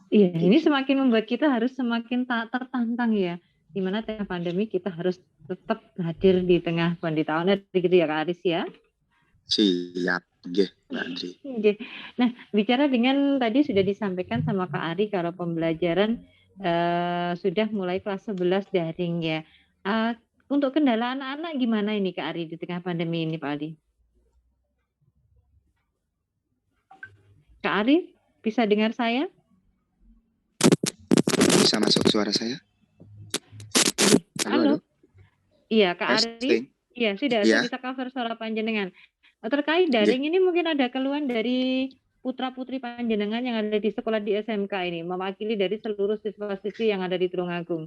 Iya, ini semakin membuat kita harus semakin tertantang ya. Di mana tengah pandemi kita harus tetap hadir di tengah Pandita On Air, gitu ya Kak Aris ya.
Siap, nggih, Mbak Andri.
Nah, bicara dengan tadi sudah disampaikan sama Kak Ari kalau pembelajaran sudah mulai kelas 11 daring ya. Untuk kendala anak-anak gimana ini Kak Ari di tengah pandemi ini Pak Ari? Kak Ari, bisa dengar saya?
Bisa masuk suara saya? Halo.
Iya, Kak Ari.
Testing.
Iya, sudah
Ya.
kita cover soal panjenengan. Terkait daring ini mungkin ada keluhan dari putra-putri panjenengan yang ada di sekolah di SMK ini, mewakili dari seluruh siswa-siswi yang ada di Tulungagung.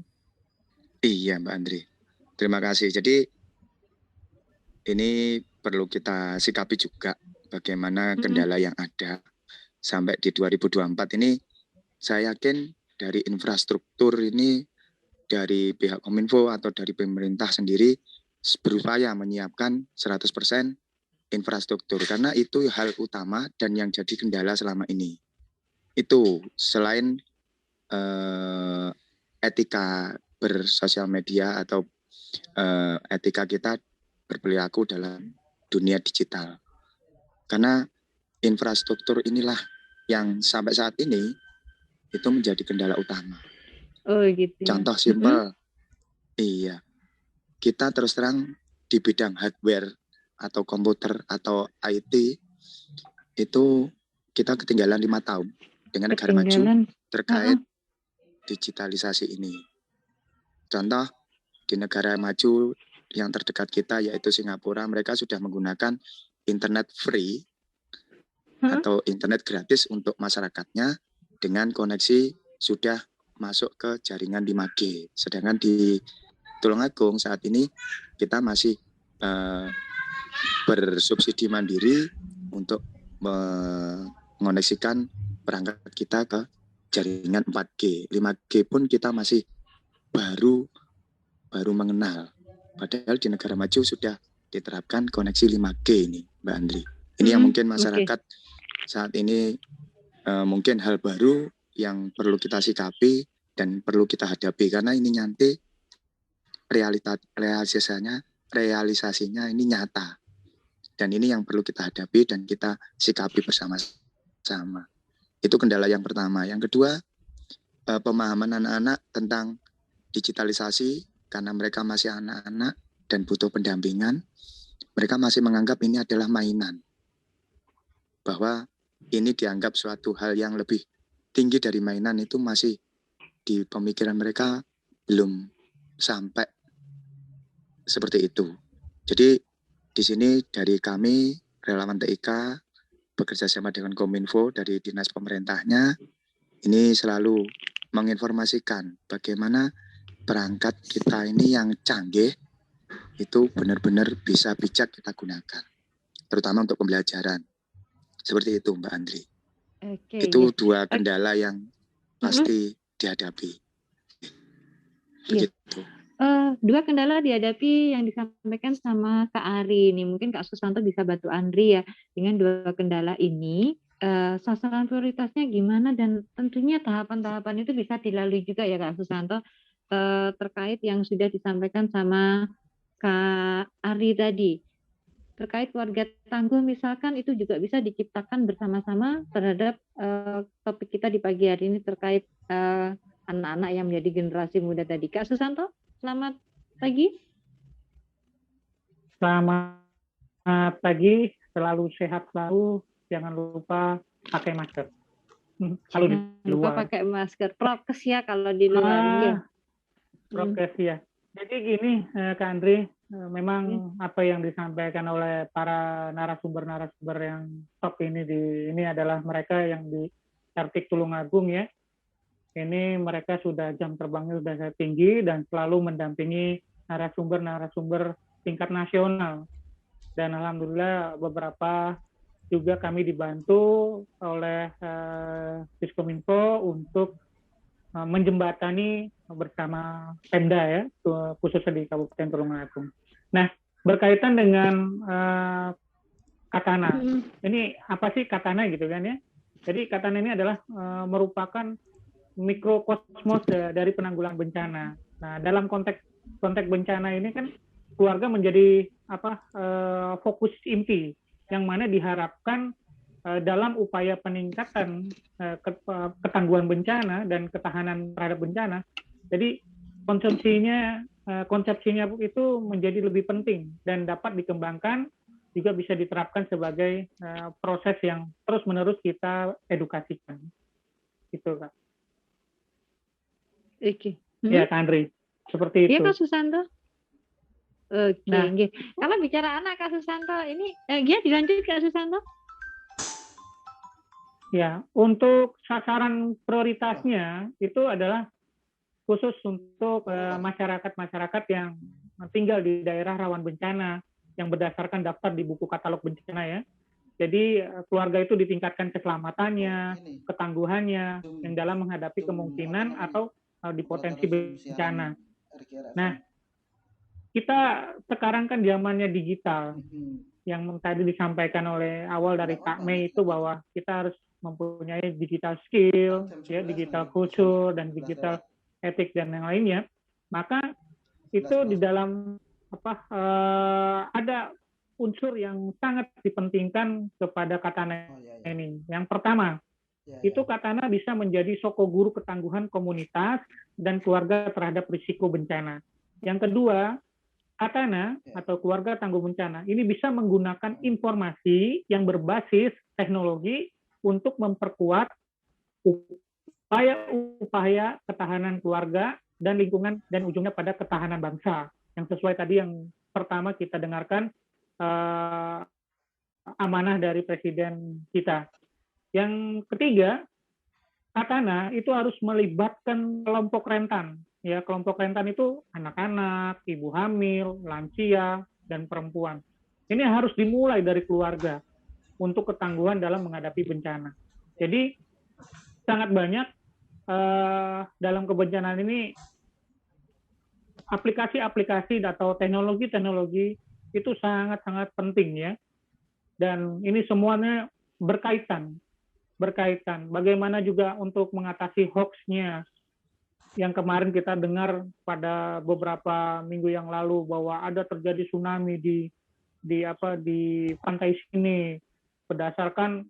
Iya, Mbak Andri. Terima kasih. Jadi ini perlu kita sikapi juga bagaimana kendala yang ada sampai di 2024 ini. Saya yakin dari infrastruktur ini, dari pihak Kominfo atau dari pemerintah sendiri berupaya menyiapkan 100% infrastruktur, karena itu hal utama dan yang jadi kendala selama ini. Itu selain etika bersosial media atau etika kita berperilaku dalam dunia digital. Karena infrastruktur inilah yang sampai saat ini itu menjadi kendala utama.
Oh gitu.
Contoh simpel, iya, kita terus terang di bidang hardware atau komputer atau IT itu kita ketinggalan 5 tahun dengan negara maju terkait digitalisasi ini. Contoh di negara maju yang terdekat kita yaitu Singapura, mereka sudah menggunakan internet free atau internet gratis untuk masyarakatnya dengan koneksi sudah masuk ke jaringan 5G. Sedangkan di Tulungagung saat ini kita masih bersubsidi mandiri untuk mengoneksikan perangkat kita ke jaringan 4G. 5G pun kita masih baru mengenal. Padahal di negara maju sudah diterapkan koneksi 5G ini, Mbak Andri. Ini yang mungkin masyarakat saat ini mungkin hal baru yang perlu kita sikapi dan perlu kita hadapi, karena ini nanti realisasinya ini nyata. Dan ini yang perlu kita hadapi dan kita sikapi bersama-sama. Itu kendala yang pertama. Yang kedua, pemahaman anak-anak tentang digitalisasi, karena mereka masih anak-anak dan butuh pendampingan. Mereka masih menganggap ini adalah mainan. Bahwa ini dianggap suatu hal yang lebih tinggi dari mainan, itu masih di pemikiran mereka belum sampai seperti itu. Jadi di sini dari kami relawan TIK bekerja sama dengan Kominfo dari dinas pemerintahnya ini selalu menginformasikan bagaimana perangkat kita ini yang canggih itu benar-benar bisa bijak kita gunakan, terutama untuk pembelajaran. Seperti itu, Mbak Andri. Itu dua kendala yang pasti dihadapi. Begitu.
Dua kendala dihadapi yang disampaikan sama Kak Ari ini. Mungkin Kak Susanto bisa bantu Andri ya dengan dua kendala ini. Sasaran prioritasnya gimana dan tentunya tahapan-tahapan itu bisa dilalui juga ya Kak Susanto terkait yang sudah disampaikan sama Kak Ari tadi. Terkait keluarga tangguh misalkan itu juga bisa diciptakan bersama-sama terhadap topik kita di pagi hari ini terkait anak-anak yang menjadi generasi muda tadi. Kak Susanto? Selamat pagi.
Selamat pagi, selalu sehat selalu. Jangan lupa pakai masker. Kalau di luar.
Lupa pakai masker. Prokes ya kalau di luar.
Prokes ya. Jadi gini, Kak Andri, memang apa yang disampaikan oleh para narasumber-narasumber yang top ini adalah mereka yang di Artik Tulungagung ya. Ini mereka sudah jam terbangnya sudah tinggi dan selalu mendampingi narasumber-narasumber tingkat nasional. Dan alhamdulillah beberapa juga kami dibantu oleh Diskominfo untuk menjembatani bersama Pemda ya, khususnya di Kabupaten Tulungagung. Nah, berkaitan dengan Katana. Ini apa sih Katana gitu kan ya? Jadi Katana ini adalah merupakan mikrokosmos dari penanggulangan bencana. Nah, dalam konteks bencana ini kan keluarga menjadi fokus inti yang mana diharapkan dalam upaya peningkatan ketangguhan bencana dan ketahanan terhadap bencana. Jadi konsepsinya itu menjadi lebih penting dan dapat dikembangkan juga bisa diterapkan sebagai proses yang terus-menerus kita edukasikan. Gitu, Kak.
Oke.
Ya, Kak Andri. Seperti
Iya
itu.
Kak Susanto. Oke,
Nah.
nggih. Kalau bicara anak Kak Susanto ini, dilanjut Kak Susanto.
Ya, untuk sasaran prioritasnya itu adalah khusus untuk masyarakat-masyarakat yang tinggal di daerah rawan bencana yang berdasarkan daftar di buku katalog bencana ya. Jadi keluarga itu ditingkatkan keselamatannya, ketangguhannya yang dalam menghadapi kemungkinan atau di potensi bencana. Nah, kita sekarang kan zamannya digital. Yang tadi disampaikan oleh awal dari Kak Mei itu bahwa kita harus mempunyai digital skill, ya, digital culture dan digital etik dan yang lainnya. Maka itu di dalam ada unsur yang sangat dipentingkan kepada Katana ini. Yang pertama, itu Katana bisa menjadi soko guru ketangguhan komunitas dan keluarga terhadap risiko bencana. Yang kedua, Katana atau keluarga tangguh bencana ini bisa menggunakan informasi yang berbasis teknologi untuk memperkuat upaya-upaya ketahanan keluarga dan lingkungan dan ujungnya pada ketahanan bangsa. Yang sesuai tadi yang pertama kita dengarkan amanah dari presiden kita. Yang ketiga, Katana itu harus melibatkan kelompok rentan. Ya, kelompok rentan itu anak-anak, ibu hamil, lansia, dan perempuan. Ini harus dimulai dari keluarga untuk ketangguhan dalam menghadapi bencana. Jadi sangat banyak dalam kebencanaan ini aplikasi-aplikasi atau teknologi-teknologi itu sangat-sangat penting ya. Dan ini semuanya berkaitan. Bagaimana juga untuk mengatasi hoax-nya yang kemarin kita dengar pada beberapa minggu yang lalu bahwa ada terjadi tsunami di pantai sini berdasarkan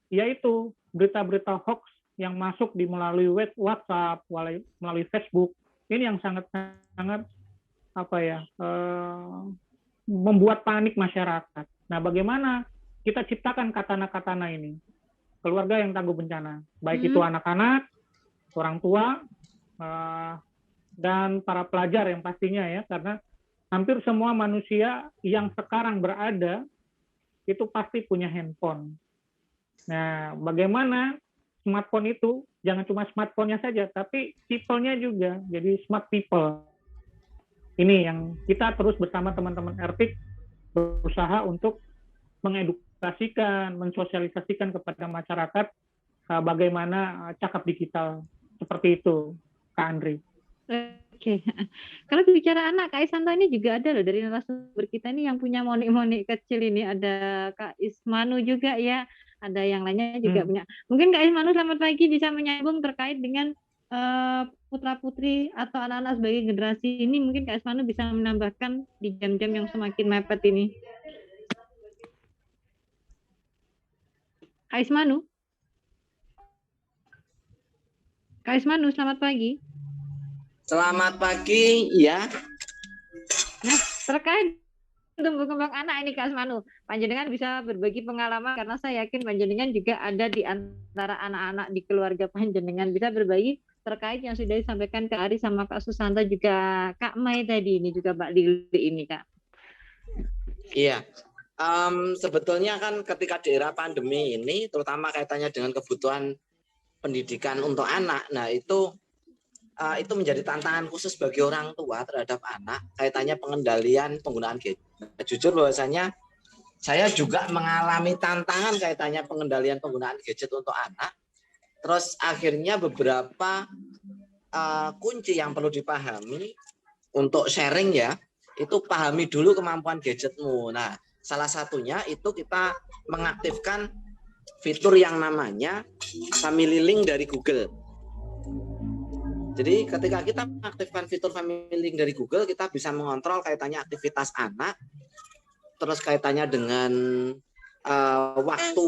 yaitu berita-berita hoax yang masuk melalui WhatsApp, melalui Facebook. Ini yang sangat-sangat membuat panik masyarakat. Nah, bagaimana kita ciptakan katana-katana ini? Keluarga yang tangguh bencana, baik itu anak-anak, orang tua, dan para pelajar yang pastinya ya, karena hampir semua manusia yang sekarang berada itu pasti punya handphone. Nah, bagaimana smartphone itu jangan cuma smartphone-nya saja, tapi people-nya juga, jadi smart people. Ini yang kita terus bersama teman-teman RPIK berusaha untuk mengedukasikan, mensosialisasikan kepada masyarakat bagaimana cakap digital seperti itu, Kak Andri.
Oke. Kalau bicara anak, Kak Isanto ini juga ada loh dari narasumber kita ini yang punya monik-monik kecil ini. Ada Kak Ismanu juga ya, ada yang lainnya juga punya. Mungkin Kak Ismanu selamat pagi bisa menyambung terkait dengan putra-putri atau anak-anak sebagai generasi ini. Mungkin Kak Ismanu bisa menambahkan di jam-jam yang semakin mepet ini. Kak Ismanu? Kak Ismanu, selamat pagi.
Selamat pagi, ya.
Nah, terkait tumbuh kembang anak ini Kak Ismanu, panjenengan bisa berbagi pengalaman karena saya yakin panjenengan juga ada di antara anak-anak di keluarga panjenengan, bisa berbagi terkait yang sudah disampaikan Kak Ari sama Kak Susanto juga Kak Mai tadi ini juga Mbak Lili ini Kak.
Iya. Sebetulnya kan ketika di era pandemi ini, terutama kaitannya dengan kebutuhan pendidikan untuk anak, nah itu menjadi tantangan khusus bagi orang tua terhadap anak, kaitannya pengendalian penggunaan gadget. Jujur bahwasanya saya juga mengalami tantangan kaitannya pengendalian penggunaan gadget untuk anak. Terus akhirnya beberapa kunci yang perlu dipahami untuk sharing ya, itu pahami dulu kemampuan gadgetmu. Nah, salah satunya itu kita mengaktifkan fitur yang namanya Family Link dari Google. Jadi ketika kita mengaktifkan fitur Family Link dari Google, kita bisa mengontrol kaitannya aktivitas anak, terus kaitannya dengan waktu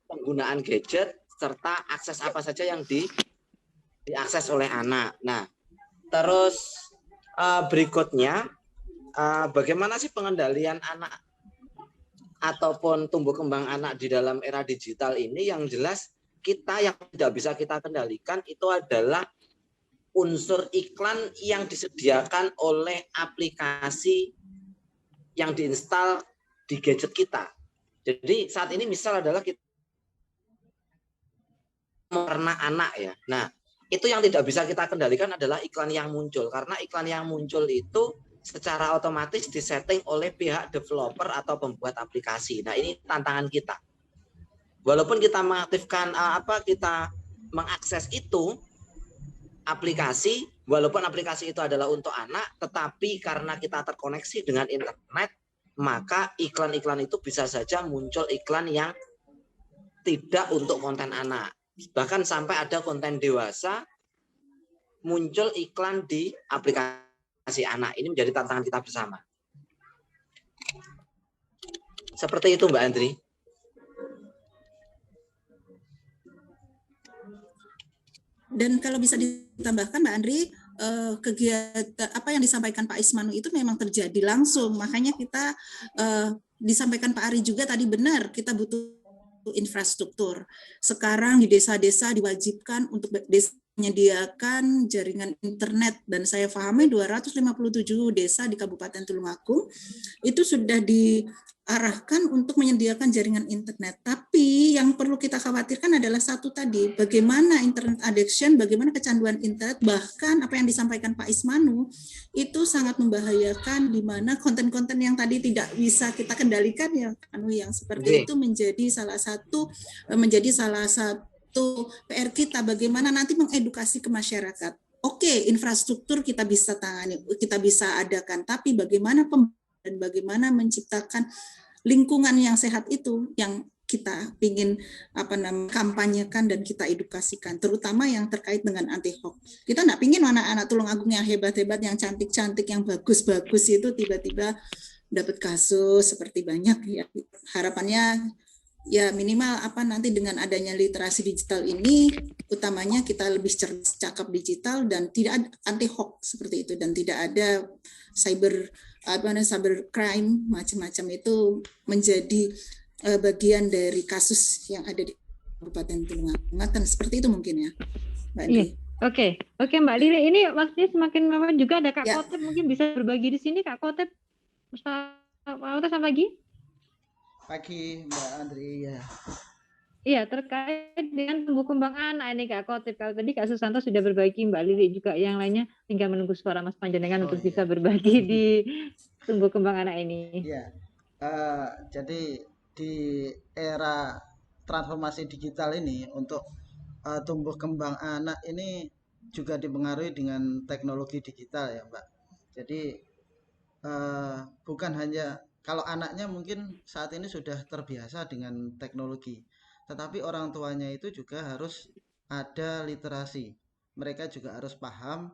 penggunaan gadget, serta akses apa saja yang diakses oleh anak. Nah, terus berikutnya, bagaimana sih pengendalian anak ataupun tumbuh kembang anak di dalam era digital ini? Yang jelas kita yang tidak bisa kita kendalikan itu adalah unsur iklan yang disediakan oleh aplikasi yang diinstal di gadget kita. Jadi saat ini misal adalah kita mewarna anak ya. Nah, itu yang tidak bisa kita kendalikan adalah iklan yang muncul. Karena iklan yang muncul itu secara otomatis disetting oleh pihak developer atau pembuat aplikasi. Nah, ini tantangan kita. Walaupun kita mengaktifkan kita mengakses itu aplikasi, walaupun aplikasi itu adalah untuk anak, tetapi karena kita terkoneksi dengan internet, maka iklan-iklan itu bisa saja muncul iklan yang tidak untuk konten anak. Bahkan sampai ada konten dewasa muncul iklan di aplikasi anak. Ini menjadi tantangan kita bersama. Seperti itu Mbak Andri.
Dan kalau bisa ditambahkan Mbak Andri, kegiatan apa yang disampaikan Pak Ismanu itu memang terjadi langsung. Makanya kita disampaikan Pak Ari juga tadi benar, kita butuh infrastruktur. Sekarang di desa-desa diwajibkan untuk desa menyediakan jaringan internet, dan saya pahami 257 desa di Kabupaten Tulungagung itu sudah diarahkan untuk menyediakan jaringan internet. Tapi yang perlu kita khawatirkan adalah satu tadi, bagaimana internet addiction, bagaimana kecanduan internet, bahkan apa yang disampaikan Pak Ismanu itu sangat membahayakan, di mana konten-konten yang tadi tidak bisa kita kendalikan yang seperti itu menjadi salah satu PR kita, bagaimana nanti mengedukasi ke masyarakat. Oke, infrastruktur kita bisa tangani, kita bisa adakan, tapi bagaimana dan bagaimana menciptakan lingkungan yang sehat itu yang kita ingin kampanyekan dan kita edukasikan, terutama yang terkait dengan anti hoax. Kita nggak pingin anak-anak Tulungagung yang hebat-hebat, yang cantik-cantik, yang bagus-bagus itu tiba-tiba dapat kasus seperti banyak ya. Harapannya ya minimal nanti dengan adanya literasi digital ini, utamanya kita lebih cerdas, cakap digital, dan tidak ada anti hoax seperti itu, dan tidak ada cyber crime macam-macam itu menjadi bagian dari kasus yang ada di Kabupaten Tulungagung. Seperti itu mungkin ya, Mbak Andri.
Oke Mbak Lili, ini waktunya semakin lama juga, ada Kak Kotep mungkin bisa berbagi di sini. Kak Kotep, selamat pagi.
Pagi Mbak Andri ya.
Iya, terkait dengan tumbuh kembang anak ini Kak Kotip. Kalau tadi Kak Susanto sudah berbagi, Mbak Lili juga, yang lainnya tinggal menunggu suara Mas Panjenengan untuk bisa berbagi di tumbuh kembang anak ini.
Iya, jadi di era transformasi digital ini untuk tumbuh kembang anak ini juga dipengaruhi dengan teknologi digital ya Mbak. Jadi bukan hanya kalau anaknya mungkin saat ini sudah terbiasa dengan teknologi, tetapi orang tuanya itu juga harus ada literasi. Mereka juga harus paham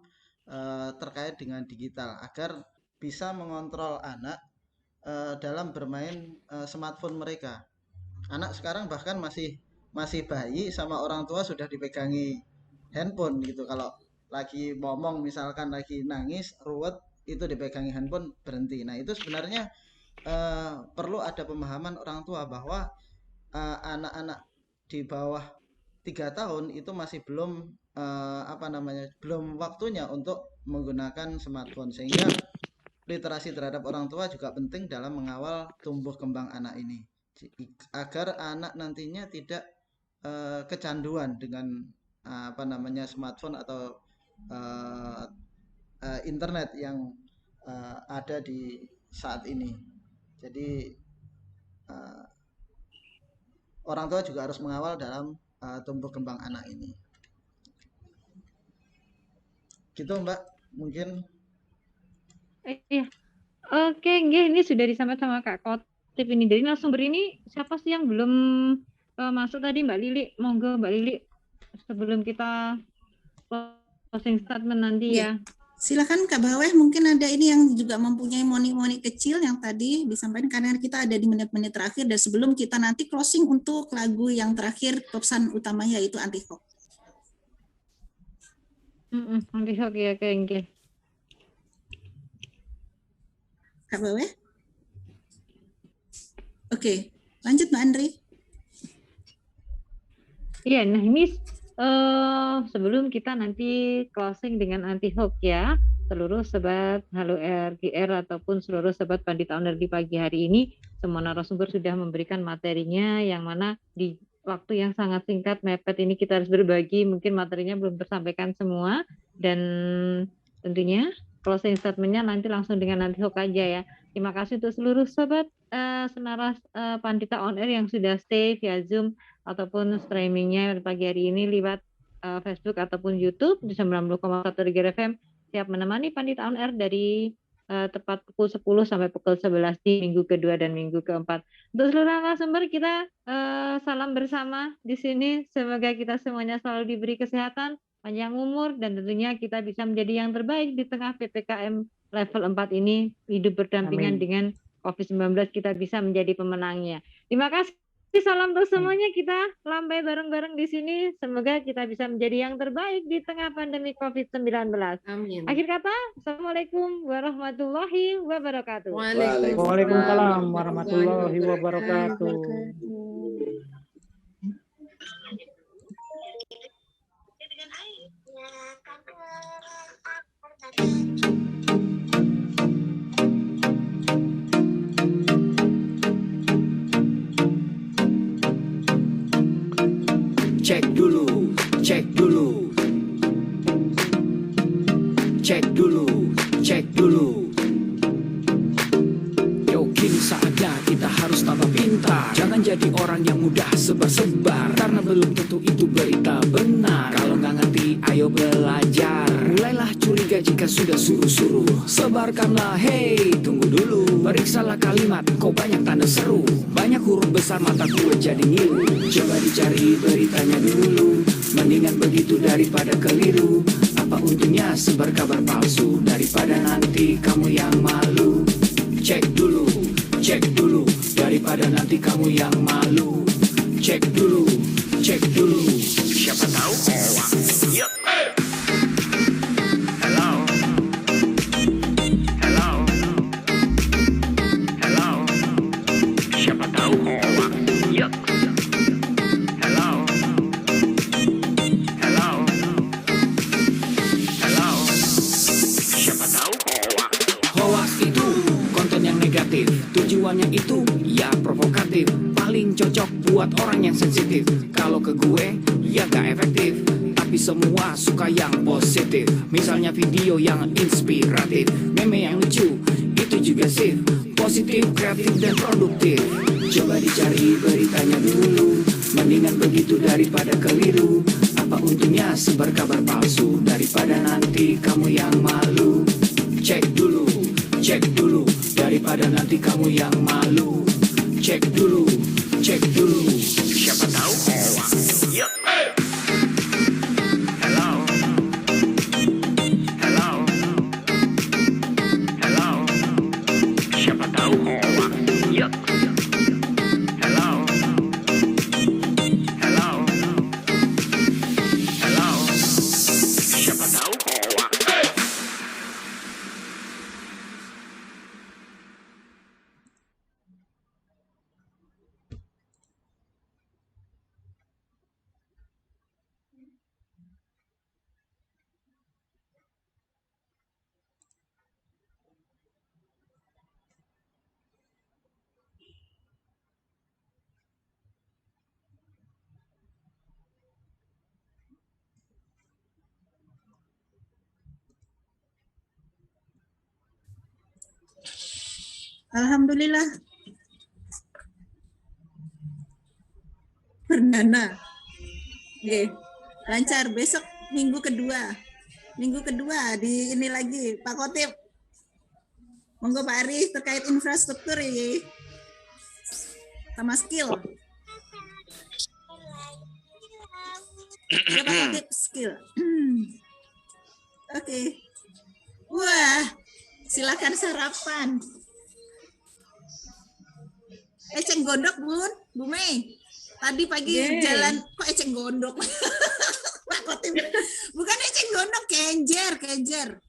terkait dengan digital agar bisa mengontrol anak dalam bermain smartphone mereka. Anak sekarang bahkan masih bayi sama orang tua sudah dipegangi handphone gitu. Kalau lagi ngomong misalkan lagi nangis, ruwet, itu dipegangi handphone, berhenti. Nah, itu sebenarnya perlu ada pemahaman orang tua bahwa anak-anak di bawah 3 tahun itu masih belum belum waktunya untuk menggunakan smartphone, sehingga literasi terhadap orang tua juga penting dalam mengawal tumbuh kembang anak ini agar anak nantinya tidak kecanduan dengan smartphone atau internet yang ada di saat ini. Jadi orang tua juga harus mengawal dalam tumbuh kembang anak ini. Gitu Mbak, mungkin.
Iya. Oke, ini sudah disampaikan sama Kak Kotip ini. Dari narasumber ini siapa sih yang belum masuk tadi, Mbak Lili? Monggo Mbak Lili, sebelum kita closing statement nanti ya.
Silakan Kak Baweh, mungkin ada ini yang juga mempunyai moni-moni kecil yang tadi disampaikan, karena kita ada di menit-menit terakhir, dan sebelum kita nanti closing untuk lagu yang terakhir, pesan utamanya yaitu anti hoax.
Anti hoax ya, oke.
Kak Baweh? Oke, lanjut Mbak Andri.
Iya, nah ini sebelum kita nanti closing dengan anti hoax ya, seluruh sobat Halo RGR ataupun seluruh sobat Pandita Owner di pagi hari ini, semua narasumber sudah memberikan materinya yang mana di waktu yang sangat singkat mepet ini kita harus berbagi, mungkin materinya belum tersampaikan semua, dan tentunya closing statement-nya nanti langsung dengan anti hoax aja ya. Terima kasih untuk seluruh sobat senaras Pandita On Air yang sudah stay via Zoom ataupun streamingnya pagi hari ini lewat Facebook ataupun YouTube di 90,1 RGR FM, siap menemani Pandita On Air dari tepat pukul 10 sampai pukul 11 di minggu kedua dan minggu keempat. Untuk seluruh narasumber kita salam bersama di sini. Semoga kita semuanya selalu diberi kesehatan, panjang umur, dan tentunya kita bisa menjadi yang terbaik di tengah PPKM level 4 ini. Hidup berdampingan dengan COVID-19, kita bisa menjadi pemenangnya. Terima kasih. Salam untuk semuanya, kita lambai bareng-bareng di sini. Semoga kita bisa menjadi yang terbaik di tengah pandemi COVID-19.
Amin.
Akhir kata, Assalamualaikum warahmatullahi wabarakatuh.
Waalaikumsalam warahmatullahi wabarakatuh.
Cek dulu, cek dulu, cek dulu, cek dulu. Yo, kini saatnya kita harus tambah pintar. Jangan jadi orang yang mudah sebar-sebar, karena belum tentu itu berita benar. Kalau nggak ngerti, ayo belajar. Mulailah curiga jika sudah suruh-suruh. Sebarkanlah, hey, tunggu dulu. Periksalah kalimat, kok banyak tanda seru. Banyak huruf besar, mata gue jadi ngilu. Coba dicari beritanya dulu, mendingan begitu daripada keliru. Apa untungnya sebar kabar palsu, daripada nanti kamu yang malu. Cek dulu, daripada nanti kamu yang malu. Cek dulu, siapa tahu hoax. Yep. Siapa tahu hoax. Yep. Siapa tahu hoax. Hoax itu konten yang negatif, tujuannya itu ya provokatif, paling cocok buat orang yang sensitif. Kalau ke gue ya gak efektif, tapi semua suka yang positif. Misalnya video yang inspiratif, meme yang lucu, itu juga sip, positif, kreatif, dan produktif. Coba dicari beritanya dulu, mendingan begitu daripada keliru. Apa untungnya sebar kabar palsu, daripada nanti kamu yang malu. Cek dulu, daripada nanti kamu yang malu. Cek dulu, siapa tahu hoax. Yep. Siapa tahu hoax. Yep. Siapa tahu hoax.
Alhamdulillah. Perdana. Oke, lancar. Besok minggu kedua. Minggu kedua di ini lagi Pak Khotib. Monggo Pak Ari terkait infrastruktur ya. Sama skill. Ya Pak Khotib skill. Oke. Wah, silakan sarapan. Eceng gondok, Bun, Bu Mei. Tadi pagi jalan kok eceng gondok. Pak Khotib. Bukan eceng gondok, kenjer.